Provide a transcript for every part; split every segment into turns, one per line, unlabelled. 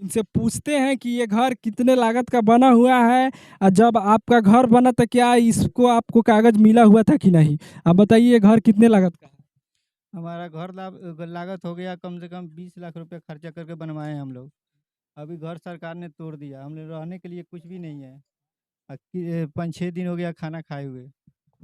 इनसे पूछते हैं कि ये घर कितने लागत का बना हुआ है और जब आपका घर बना तो क्या इसको आपको कागज मिला हुआ था कि नहीं? आप बताइए ये घर कितने लागत का है?
हमारा घर लागत हो गया कम से कम 20 लाख रुपए खर्चा करके बनवाए हैं हम लोग। अभी घर सरकार ने तोड़ दिया, हमने रहने के लिए कुछ भी नहीं है। 5-6 दिन हो गया खाना खाए हुए।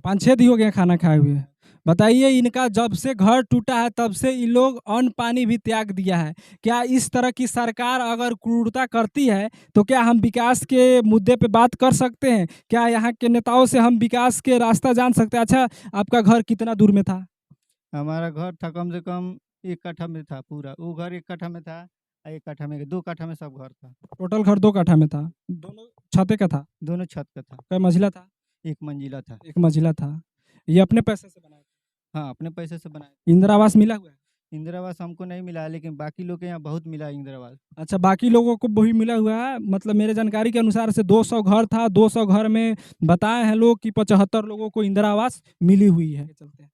5-6 दिन हो गए खाना खाए हुए। बताइए इनका जब से घर टूटा है तब से इन लोग अन्न पानी भी त्याग दिया है। क्या इस तरह की सरकार अगर क्रूरता करती है तो क्या हम विकास के मुद्दे पे बात कर सकते हैं? क्या यहाँ के नेताओं से हम विकास के रास्ता जान सकते हैं? अच्छा, आपका घर कितना दूर में था?
हमारा घर था कम से कम 1 कट्ठा में था पूरा। वो घर 1 कट्ठा में था, 1 कट्ठा में 2 कट्ठा में सब घर था।
टोटल घर 2 कट्ठा में था। दोनों छते का था?
दोनों छत का था,
कै मंजिला था?
1 मंजिला था।
1 मंजिला था। ये अपने पैसे से बनाया था?
हाँ, अपने पैसे से बनाए।
इंदिरा आवास मिला हुआ है?
इंदिरा आवास हमको नहीं मिला है, लेकिन बाकी लोग के यहाँ बहुत मिला है इंदिरा आवास।
अच्छा, बाकी लोगों को वही मिला हुआ है। मतलब मेरे जानकारी के अनुसार से 200 घर था, 200 घर में बताए हैं लोग कि 75 लोगों को इंदिरा आवास मिली हुई है। चलते हैं।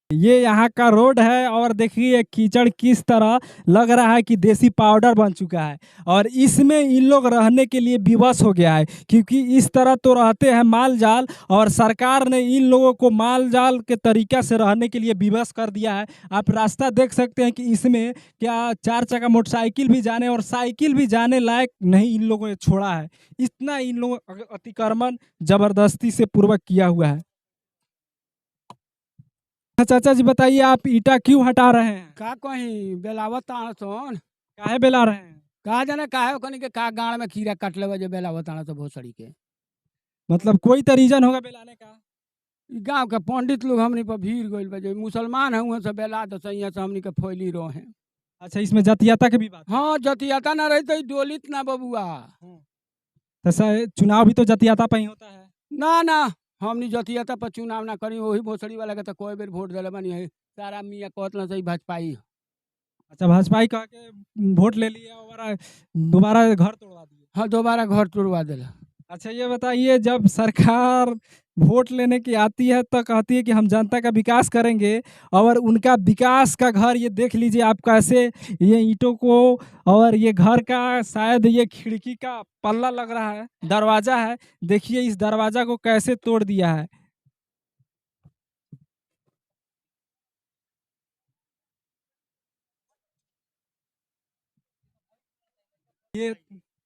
ये यहाँ का रोड है और देखिए कीचड़ किस तरह लग रहा है कि देसी पाउडर बन चुका है और इसमें इन लोग रहने के लिए विवश हो गया है, क्योंकि इस तरह तो रहते हैं माल जाल और सरकार ने इन लोगों को माल जाल के तरीका से रहने के लिए विवश कर दिया है। आप रास्ता देख सकते हैं कि इसमें क्या 4 चक्का मोटरसाइकिल भी जाने और साइकिल भी जाने लायक नहीं इन लोगों ने छोड़ा है। इतना इन लोगों अतिक्रमण जबरदस्ती से पूर्वक किया हुआ है। अच्छा चाचा जी बताइए आप ईटा क्यों हटा रहे हैं?
का कहीं बेलावत सोन
काहे बेला रहे हैं?
का जाने काहे ओकनी के का गाड़ में कीड़ा काट लेवे जो बेलावत तो भोसड़ी के।
मतलब कोई तो रीजन होगा बेलाने का।
ई गांव के पंडित लोग हमनी पर भीड़ गइल बा जो मुसलमान हैं से बेला दो सैया से हमनी के फैली रहे।
अच्छा, इसमें जातीयता की भी बात है।
हाँ जतियाता ना रही तो ई डोलित ना बबुआ।
तो चुनाव भी तो जातीयता पे ही होता है।
ना ना हमनी जतियाता पर चुनाव ना करी, वही भोसड़ी वाला के तो कोई बेर वोट दिले बानी है। सारा मियाँ कहत ना सही भाजपाई।
अच्छा, भाजपा ही कह के वोट ले लिया और दोबारा घर तोड़वा दिए।
हाँ दोबारा घर तोड़वा दिला।
अच्छा ये बताइए जब सरकार वोट लेने की आती है तो कहती है कि हम जनता का विकास करेंगे और उनका विकास का घर ये देख लीजिए आप कैसे ये ईंटों को और ये घर का शायद ये खिड़की का पल्ला लग रहा है, दरवाजा है। देखिए इस दरवाजा को कैसे तोड़ दिया है। ये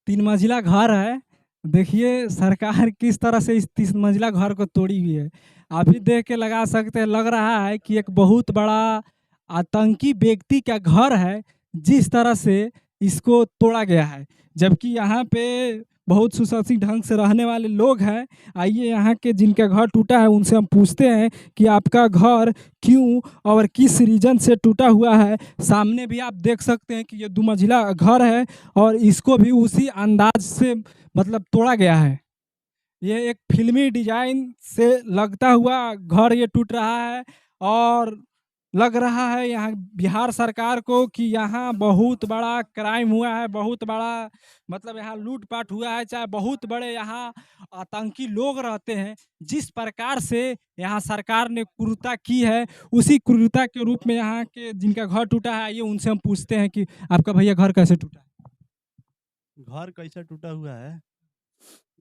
3 मंजिला घर है। देखिए सरकार किस तरह से इस 3 मंजिला घर को तोड़ी हुई है। अभी देख के लगा सकते हैं, लग रहा है कि एक बहुत बड़ा आतंकी व्यक्ति का घर है जिस तरह से इसको तोड़ा गया है। जबकि यहाँ पे बहुत सुशासित ढंग से रहने वाले लोग हैं। आइए यहाँ के जिनका घर टूटा है उनसे हम पूछते हैं कि आपका घर क्यों और किस रीजन से टूटा हुआ है। सामने भी आप देख सकते हैं कि ये 2 मंजिला घर है और इसको भी उसी अंदाज से मतलब तोड़ा गया है। ये एक फिल्मी डिजाइन से लगता हुआ घर ये टूट रहा है और लग रहा है यहाँ बिहार सरकार को कि यहाँ बहुत बड़ा क्राइम हुआ है, बहुत बड़ा मतलब यहाँ लूट-पाट हुआ है, चाहे बहुत बड़े यहाँ आतंकी लोग रहते हैं। जिस प्रकार से यहाँ सरकार ने क्रूरता की है, उसी क्रूरता के रूप में यहाँ के जिनका घर टूटा है, आइए उनसे हम पूछते हैं कि आपका भैया घर कैसे टूटा?
घर कैसे टूटा हुआ है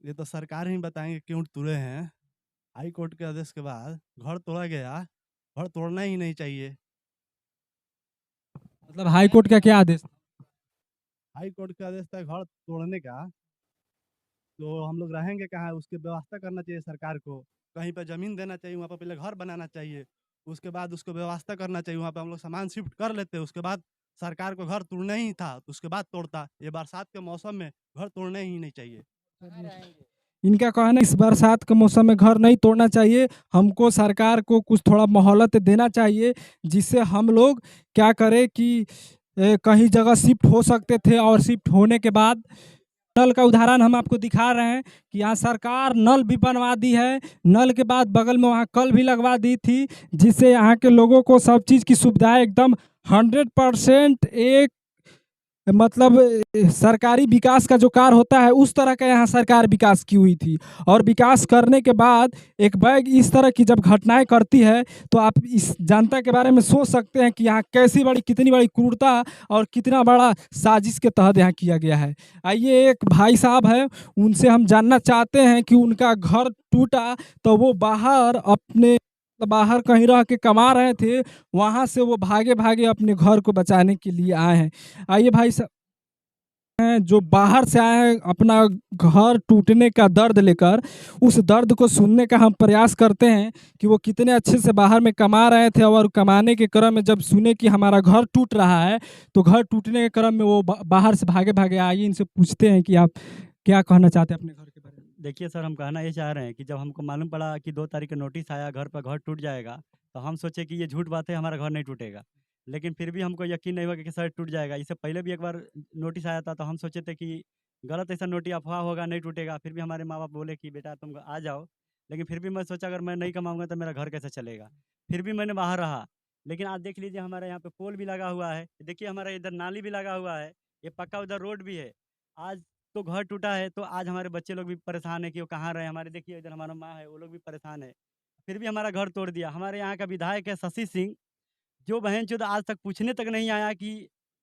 ये तो सरकार ही बताएंगे क्यों टूटे हैं। हाई कोर्ट के आदेश के बाद घर तोड़ा गया, घर तोड़ना ही नहीं चाहिए।
मतलब हाई कोर्ट का क्या आदेश था?
हाई कोर्ट के आदेश था घर तोड़ने का, तो हम लोग रहेंगे कहाँ, उसकी व्यवस्था करना चाहिए सरकार को। कहीं पर जमीन देना चाहिए, वहाँ पर पहले घर बनाना चाहिए, उसके बाद उसको व्यवस्था करना चाहिए। वहाँ पर हम लोग सामान शिफ्ट कर लेते, उसके बाद सरकार को घर तोड़ना ही था तो उसके बाद तोड़ता। ये बरसात के मौसम में घर तोड़ना ही नहीं चाहिए।
इनका कहना है इस बरसात के मौसम में घर नहीं तोड़ना चाहिए, हमको सरकार को कुछ थोड़ा मोहलत देना चाहिए जिससे हम लोग क्या करें कि कहीं जगह शिफ्ट हो सकते थे और शिफ्ट होने के बाद नल का उदाहरण हम आपको दिखा रहे हैं कि यहाँ सरकार नल भी बनवा दी है। नल के बाद बगल में वहाँ कल भी लगवा दी थी जिससे यहाँ के लोगों को सब चीज़ की सुविधाएं एकदम 100% एक मतलब सरकारी विकास का जो कार्य होता है उस तरह का यहाँ सरकार विकास की हुई थी। और विकास करने के बाद एक बैग इस तरह की जब घटनाएं करती है तो आप इस जनता के बारे में सोच सकते हैं कि यहाँ कैसी बड़ी कितनी बड़ी क्रूरता और कितना बड़ा साजिश के तहत यहाँ किया गया है। आइए एक भाई साहब है, उनसे हम जानना चाहते हैं कि उनका घर टूटा तो वो बाहर कहीं रह के कमा रहे थे, वहां से वो भागे भागे अपने घर को बचाने के लिए आए हैं। आइए भाई साहब हैं जो बाहर से आए हैं अपना घर टूटने का दर्द लेकर, उस दर्द को सुनने का हम प्रयास करते हैं कि वो कितने अच्छे से बाहर में कमा रहे थे और कमाने के क्रम में जब सुने कि हमारा घर टूट रहा है तो घर टूटने के क्रम में वो बाहर से भागे भागे आइए इनसे पूछते हैं कि आप क्या कहना चाहते हैं अपने घर के बारे में।
देखिए सर, हम कहना ये चाह रहे हैं कि जब हमको मालूम पड़ा कि 2 तारीख को नोटिस आया घर पर घर टूट जाएगा, तो हम सोचे कि ये झूठ बात है, हमारा घर नहीं टूटेगा। लेकिन फिर भी हमको यकीन नहीं हुआ कि सर टूट जाएगा। इससे पहले भी एक बार नोटिस आया था, तो हम सोचे थे कि गलत ऐसा नोटिस अफ़वाह होगा, नहीं टूटेगा। फिर भी हमारे माँ-बाप बोले कि बेटा तुम आ जाओ। लेकिन फिर भी मैं सोचा अगर मैं नहीं कमाऊँगा तो मेरा घर कैसे चलेगा? फिर भी मैंने बाहर रहा। लेकिन आज देख लीजिए हमारे यहाँ पे पोल भी लगा हुआ है। देखिए हमारे इधर नाली भी लगा हुआ है। ये पक्का उधर रोड भी है। आज तो घर टूटा है तो आज हमारे बच्चे लोग भी परेशान है कि वो कहाँ रहे। हमारे देखिए इधर हमारा माँ है, वो लोग भी परेशान है। फिर भी हमारा घर तोड़ दिया। हमारे यहाँ का विधायक है शशि सिंह, जो बहनचोद आज तक पूछने तक नहीं आया कि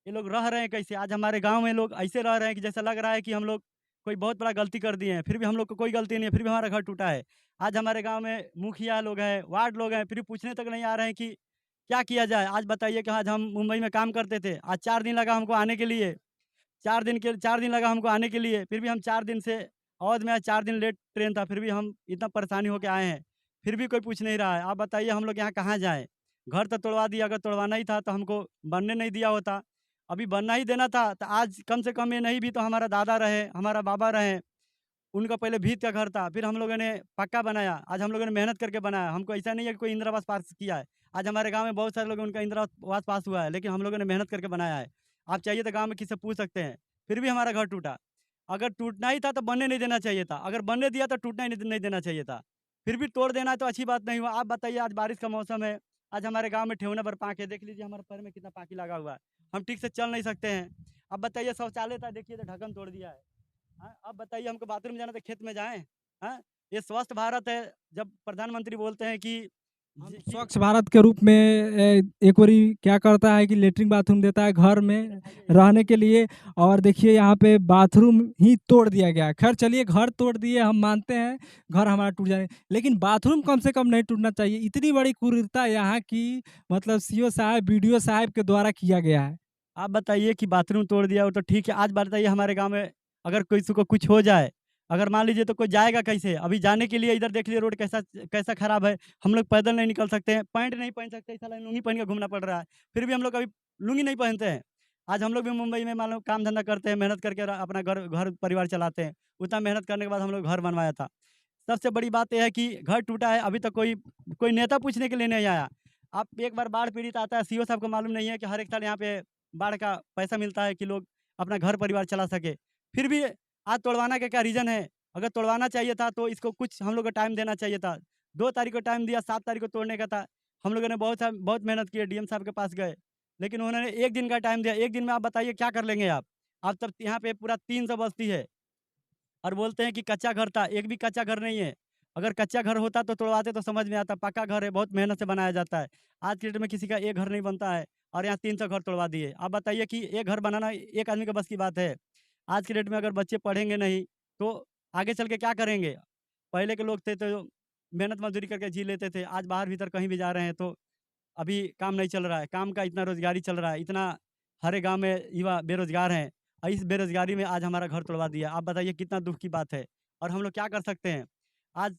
ये लोग रह रहे हैं कैसे। आज हमारे गांव में लोग ऐसे रह रहे हैं कि जैसा लग रहा है कि हम लोग कोई बहुत बड़ा गलती कर दिए हैं। फिर भी हम लोग को कोई गलती नहीं है, फिर भी हमारा घर टूटा है। आज हमारे गांव में मुखिया लोग हैं, वार्ड लोग हैं, फिर भी पूछने तक नहीं आ रहे हैं कि क्या किया जाए। आज बताइए कि आज हम मुंबई में काम करते थे, आज 4 दिन लगा हमको आने के लिए। 4 दिन लगा हमको आने के लिए, फिर भी हम 4 दिन से अवध में, आज 4 दिन लेट ट्रेन था, फिर भी हम इतना परेशानी होके आए हैं, फिर भी कोई पूछ नहीं रहा है। आप बताइए हम लोग यहाँ कहाँ जाएँ? घर तो तोड़वा दिया, अगर तोड़वाना ही था तो हमको बनने नहीं दिया होता। अभी बनना ही देना था तो आज कम से कम ये नहीं भी तो हमारा दादा रहे, हमारा बाबा रहे, उनका पहले भीत का घर था, फिर हम लोगों ने पक्का बनाया। आज हम लोगों ने मेहनत करके बनाया। हमको ऐसा नहीं है कि कोई इंदिरा आवास पास किया है। आज हमारे गाँव में बहुत सारे लोग उनका इंदिरा आवास पास हुआ है, लेकिन हम लोगों ने मेहनत करके बनाया है। आप चाहिए तो गाँव में किसी से पूछ सकते हैं। फिर भी हमारा घर टूटा। अगर टूटना ही था तो बनने नहीं देना चाहिए था। अगर बनने दिया तो टूटना ही नहीं देना चाहिए था। फिर भी तोड़ देना तो अच्छी बात नहीं हुआ। आप बताइए आज बारिश का मौसम है, आज हमारे गाँव में ठेहुना भर पाँक है। देख लीजिए हमारे पैर में कितना पाँकी लगा हुआ है। हम ठीक से चल नहीं सकते हैं। अब बताइए शौचालय था, देखिए तो ढक्कन तोड़ दिया है। हाँ, अब बताइए हमको बाथरूम जाना तो खेत में जाएँ? हाँ? ये स्वच्छ भारत है। जब प्रधानमंत्री बोलते हैं कि
हम
जी कि
स्वच्छ भारत के रूप में एक बारी क्या करता है कि लेटरिन बाथरूम देता है घर में रहने के लिए, और देखिए यहाँ पे बाथरूम ही तोड़ दिया गया है। खैर चलिए घर तोड़ दिए, हम मानते हैं घर हमारा टूट जाए, लेकिन बाथरूम कम से कम नहीं टूटना चाहिए। इतनी बड़ी क्रूरता यहाँ की मतलब सीओ साहब बीडीओ साहब के द्वारा किया गया है।
आप बताइए कि बाथरूम तोड़ दिया वो तो ठीक है। आज बताइए हमारे गाँव में अगर किसी को कुछ हो जाए, अगर मान लीजिए तो कोई जाएगा कैसे? अभी जाने के लिए इधर देख लीजिए रोड कैसा कैसा खराब है। हम लोग पैदल नहीं निकल सकते हैं, पैंट नहीं पहन सकते, साला लुंगी पहन के घूमना पड़ रहा है। फिर भी हम लोग अभी लुंगी नहीं पहनते हैं। आज हम लोग भी मुंबई में मान लो काम धंधा करते हैं, मेहनत करके अपना घर घर परिवार चलाते हैं। उतना मेहनत करने के बाद हम लोग घर बनवाया था। सबसे बड़ी बात ये है कि घर टूटा है, अभी तक कोई कोई नेता पूछने के लिए नहीं आया। आप एक बार बाढ़ पीड़ित आता है, सीओ साहब को मालूम नहीं है कि हर एक साल यहाँ पे बाढ़ का पैसा मिलता है कि लोग अपना घर परिवार चला सके। फिर भी आज तोड़वाना का क्या रीज़न है? अगर तोड़वाना चाहिए था तो इसको कुछ हम लोग को टाइम देना चाहिए था। 2 तारीख को टाइम दिया, 7 तारीख को तोड़ने का था। हम लोगों ने बहुत मेहनत की है, डीएम साहब के पास गए, लेकिन उन्होंने 1 दिन का टाइम दिया। 1 दिन में आप बताइए क्या कर लेंगे आप? आप तब यहाँ पे पूरा 300 बस्ती है और बोलते हैं कि कच्चा घर था, एक भी कच्चा घर नहीं है। अगर कच्चा घर होता तो तोड़वाते तो समझ में आता, पक्का घर है, बहुत मेहनत से बनाया जाता है। आज की डेट में किसी का एक घर नहीं बनता है और यहाँ 300 घर तोड़वा दिए। आप बताइए कि एक घर बनाना एक आदमी के बस की बात है? आज की डेट में अगर बच्चे पढ़ेंगे नहीं, तो आगे चल के क्या करेंगे? पहले के लोग थे तो मेहनत मज़दूरी करके जी लेते थे। आज बाहर भीतर कहीं भी जा रहे हैं तो अभी काम नहीं चल रहा है, काम का इतना रोज़गारी चल रहा है, इतना हर एक गाँव में युवा बेरोज़गार हैं और इस बेरोज़गारी में आज हमारा घर तोड़वा दिया। आप बताइए कितना दुःख की बात है और हम लोग क्या कर सकते हैं? आज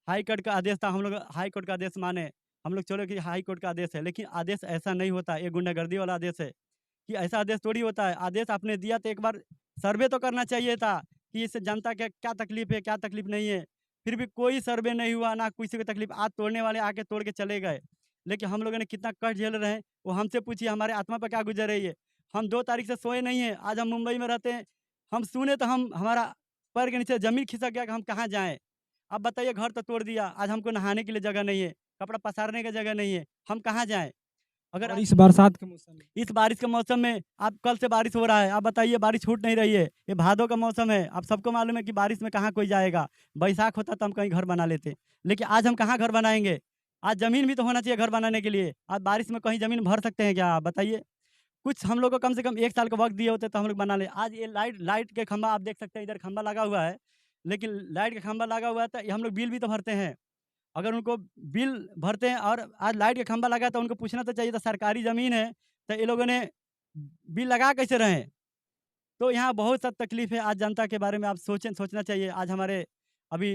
हाई कोर्ट का आदेश था, हम लोग हाई कोर्ट का आदेश माने, हम लोग चलो कि हाई कोर्ट का आदेश है, लेकिन आदेश ऐसा नहीं होता, ये गुंडागर्दी वाला आदेश है कि ऐसा आदेश थोड़ी होता है। आदेश आपने दिया तो एक बार सर्वे तो करना चाहिए था कि इससे जनता के क्या तकलीफ़ है, क्या तकलीफ़ नहीं है। फिर भी कोई सर्वे नहीं हुआ, ना किसी को तकलीफ़। आज तोड़ने वाले आके तोड़ के चले गए। लेकिन हम लोगों ने कितना कष्ट झेल रहे हैं, वो हमसे पूछिए हमारे आत्मा पर क्या गुजर रही है। हम 2 तारीख से सोए नहीं हैं, आज हम मुंबई में रहते हैं। हम सुने तो हमारा पैर के नीचे ज़मीन खिसक गया कि हम कहाँ जाएँ? अब बताइए घर तो तोड़ दिया, आज हमको नहाने के लिए जगह नहीं है, कपड़ा पसारने की जगह नहीं है, हम कहाँ जाएँ? अगर
और इस बरसात के मौसम में
इस बारिश के मौसम में आप कल से बारिश हो रहा है, आप बताइए बारिश छूट नहीं रही है। ये भादों का मौसम है, आप सबको मालूम है कि बारिश में कहाँ कोई जाएगा। बैसाख होता तो हम कहीं घर बना लेते, लेकिन आज हम कहाँ घर बनाएंगे। आज ज़मीन भी तो होना चाहिए घर बनाने के लिए। आज बारिश में कहीं ज़मीन भर सकते हैं क्या आप बताइए। कुछ हम लोग को कम से कम 1 साल का वक्त दिए होते तो हम लोग बना ले। आज ये लाइट के खंभा आप देख सकते हैं, इधर खंभा लगा हुआ है, लेकिन लाइट का खंभा लगा हुआ है तो हम लोग बिल भी तो भरते हैं। अगर उनको बिल भरते हैं और आज लाइट का खंभा लगा है तो उनको पूछना तो चाहिए था, सरकारी ज़मीन है तो ये लोगों ने बिल लगा कैसे रहे हैं। तो यहाँ बहुत सा तकलीफ है। आज जनता के बारे में आप सोचना चाहिए। आज अभी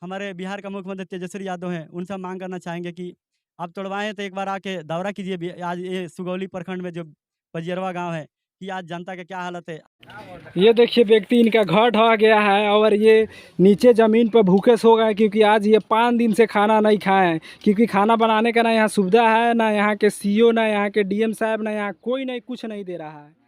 हमारे बिहार का मुख्यमंत्री तेजस्वी यादव हैं, उनसे हम मांग करना चाहेंगे कि आप तोड़वाएं तो एक बार आके दौरा कीजिए आज ये सुगौली प्रखंड में जो पजियरवा गांव है कि आज जनता की क्या हालत है।
ये देखिए व्यक्ति, इनका घर ढह गया है और ये नीचे ज़मीन पर भूखे सो गए क्योंकि आज ये 5 दिन से खाना नहीं खाए हैं। क्योंकि खाना बनाने का ना यहाँ सुविधा है, ना यहाँ के सीओ, ना यहाँ के डीएम साहब, ना यहाँ कोई नहीं, कुछ नहीं दे रहा है।